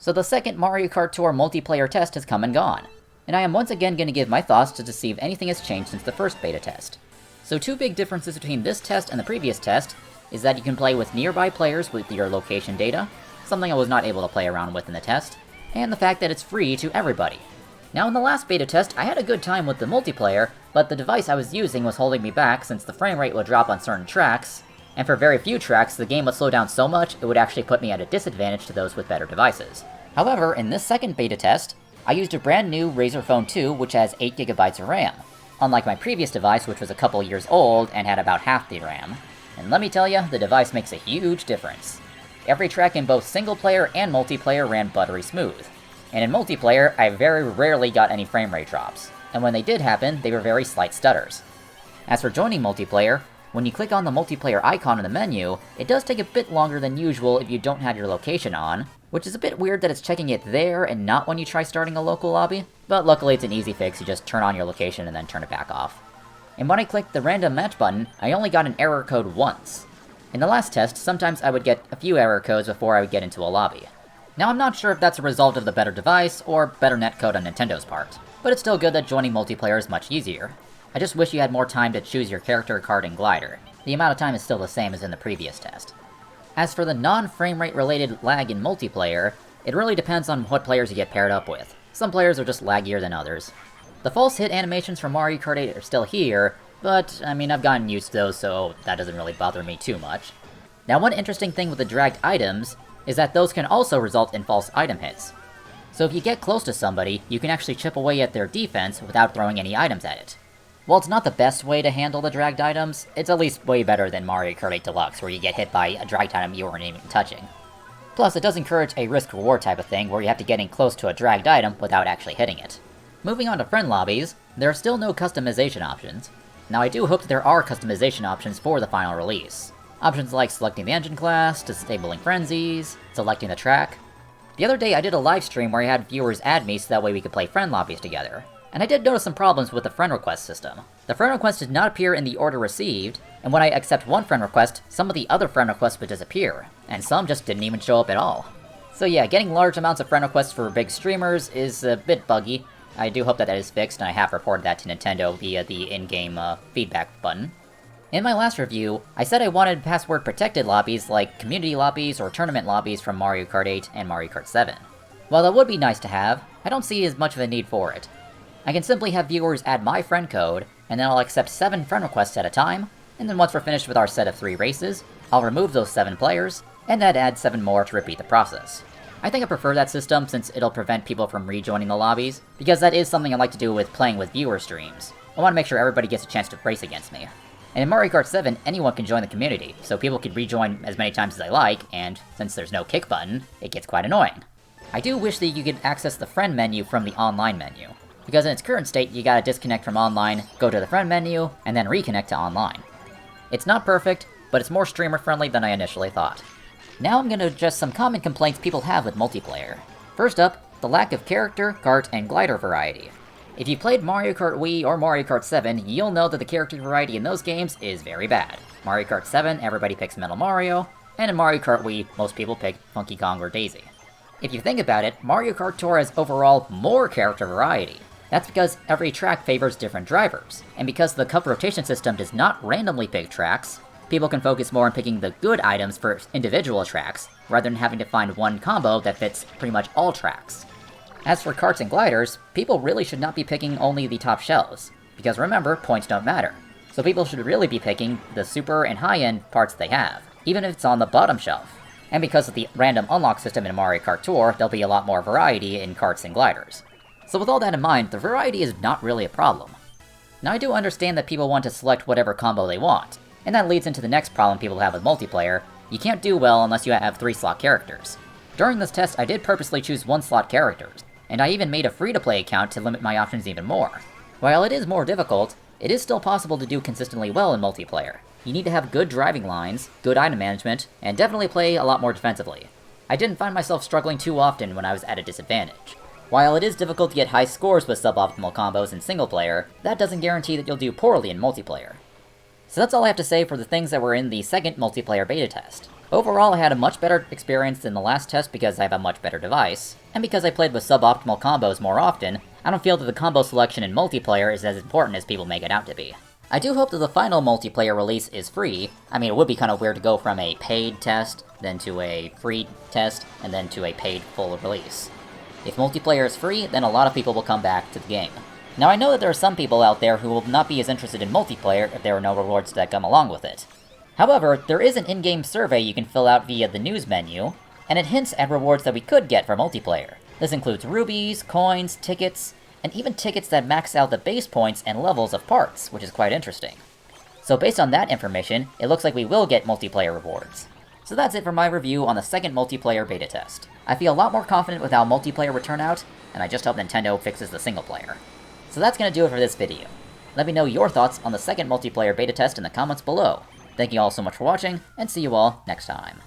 So the second Mario Kart Tour multiplayer test has come and gone, and I am once again going to give my thoughts to see if anything has changed since the first beta test. So two big differences between this test and the previous test is that you can play with nearby players with your location data, something I was not able to play around with in the test, and the fact that it's free to everybody. Now in the last beta test, I had a good time with the multiplayer, but the device I was using was holding me back since the frame rate would drop on certain tracks, and for very few tracks, the game would slow down so much it would actually put me at a disadvantage to those with better devices. However, in this second beta test, I used a brand new Razer Phone 2 which has 8GB of RAM, unlike my previous device which was a couple years old and had about half the RAM. And let me tell you, the device makes a huge difference. Every track in both single player and multiplayer ran buttery smooth. And in multiplayer, I very rarely got any frame rate drops, and when they did happen, they were very slight stutters. As for joining multiplayer, when you click on the multiplayer icon in the menu, it does take a bit longer than usual if you don't have your location on, which is a bit weird that it's checking it there and not when you try starting a local lobby, but luckily it's an easy fix, you just turn on your location and then turn it back off. And when I clicked the random match button, I only got an error code once. In the last test, sometimes I would get a few error codes before I would get into a lobby. Now I'm not sure if that's a result of the better device or better netcode on Nintendo's part, but it's still good that joining multiplayer is much easier. I just wish you had more time to choose your character, card, and glider. The amount of time is still the same as in the previous test. As for the non-frame rate related lag in multiplayer, it really depends on what players you get paired up with. Some players are just laggier than others. The false hit animations from Mario Kart 8 are still here, but I mean I've gotten used to those so that doesn't really bother me too much. Now one interesting thing with the dragged items is that those can also result in false item hits. So if you get close to somebody, you can actually chip away at their defense without throwing any items at it. While it's not the best way to handle the dragged items, it's at least way better than Mario Kart 8 Deluxe, where you get hit by a dragged item you weren't even touching. Plus, it does encourage a risk-reward type of thing, where you have to get in close to a dragged item without actually hitting it. Moving on to friend lobbies, there are still no customization options. Now I do hope that there are customization options for the final release. Options like selecting the engine class, disabling frenzies, selecting the track. The other day I did a live stream where I had viewers add me so that way we could play friend lobbies together. And I did notice some problems with the friend request system. The friend request did not appear in the order received, and when I accept one friend request, some of the other friend requests would disappear, and some just didn't even show up at all. So yeah, getting large amounts of friend requests for big streamers is a bit buggy. I do hope that that is fixed, and I have reported that to Nintendo via the in-game feedback button. In my last review, I said I wanted password-protected lobbies like community lobbies or tournament lobbies from Mario Kart 8 and Mario Kart 7. While that would be nice to have, I don't see as much of a need for it. I can simply have viewers add my friend code, and then I'll accept 7 friend requests at a time, and then once we're finished with our set of 3 races, I'll remove those 7 players, and then add 7 more to repeat the process. I think I prefer that system since it'll prevent people from rejoining the lobbies, because that is something I like to do with playing with viewer streams. I want to make sure everybody gets a chance to race against me. And in Mario Kart 7, anyone can join the community, so people can rejoin as many times as they like, and since there's no kick button, it gets quite annoying. I do wish that you could access the friend menu from the online menu, because in its current state, you gotta disconnect from online, go to the friend menu, and then reconnect to online. It's not perfect, but it's more streamer-friendly than I initially thought. Now I'm gonna address some common complaints people have with multiplayer. First up, the lack of character, kart, and glider variety. If you played Mario Kart Wii or Mario Kart 7, you'll know that the character variety in those games is very bad. Mario Kart 7, everybody picks Metal Mario, and in Mario Kart Wii, most people pick Funky Kong or Daisy. If you think about it, Mario Kart Tour has overall more character variety. That's because every track favors different drivers, and because the cup rotation system does not randomly pick tracks, people can focus more on picking the good items for individual tracks, rather than having to find one combo that fits pretty much all tracks. As for karts and gliders, people really should not be picking only the top shelves, because remember, points don't matter. So people should really be picking the super and high-end parts they have, even if it's on the bottom shelf. And because of the random unlock system in Mario Kart Tour, there'll be a lot more variety in karts and gliders. So with all that in mind, the variety is not really a problem. Now I do understand that people want to select whatever combo they want, and that leads into the next problem people have with multiplayer: you can't do well unless you have 3-slot characters. During this test, I did purposely choose 1-slot characters, and I even made a free-to-play account to limit my options even more. While it is more difficult, it is still possible to do consistently well in multiplayer. You need to have good driving lines, good item management, and definitely play a lot more defensively. I didn't find myself struggling too often when I was at a disadvantage. While it is difficult to get high scores with suboptimal combos in single player, that doesn't guarantee that you'll do poorly in multiplayer. So that's all I have to say for the things that were in the second multiplayer beta test. Overall, I had a much better experience than the last test because I have a much better device, and because I played with suboptimal combos more often, I don't feel that the combo selection in multiplayer is as important as people make it out to be. I do hope that the final multiplayer release is free. I mean, it would be kind of weird to go from a paid test, then to a free test, and then to a paid full release. If multiplayer is free, then a lot of people will come back to the game. Now, I know that there are some people out there who will not be as interested in multiplayer if there are no rewards that come along with it. However, there is an in-game survey you can fill out via the news menu, and it hints at rewards that we could get for multiplayer. This includes rubies, coins, tickets, and even tickets that max out the base points and levels of parts, which is quite interesting. So based on that information, it looks like we will get multiplayer rewards. So that's it for my review on the second multiplayer beta test. I feel a lot more confident with how multiplayer would turn out, and I just hope Nintendo fixes the single player. So that's gonna do it for this video. Let me know your thoughts on the second multiplayer beta test in the comments below. Thank you all so much for watching, and see you all next time.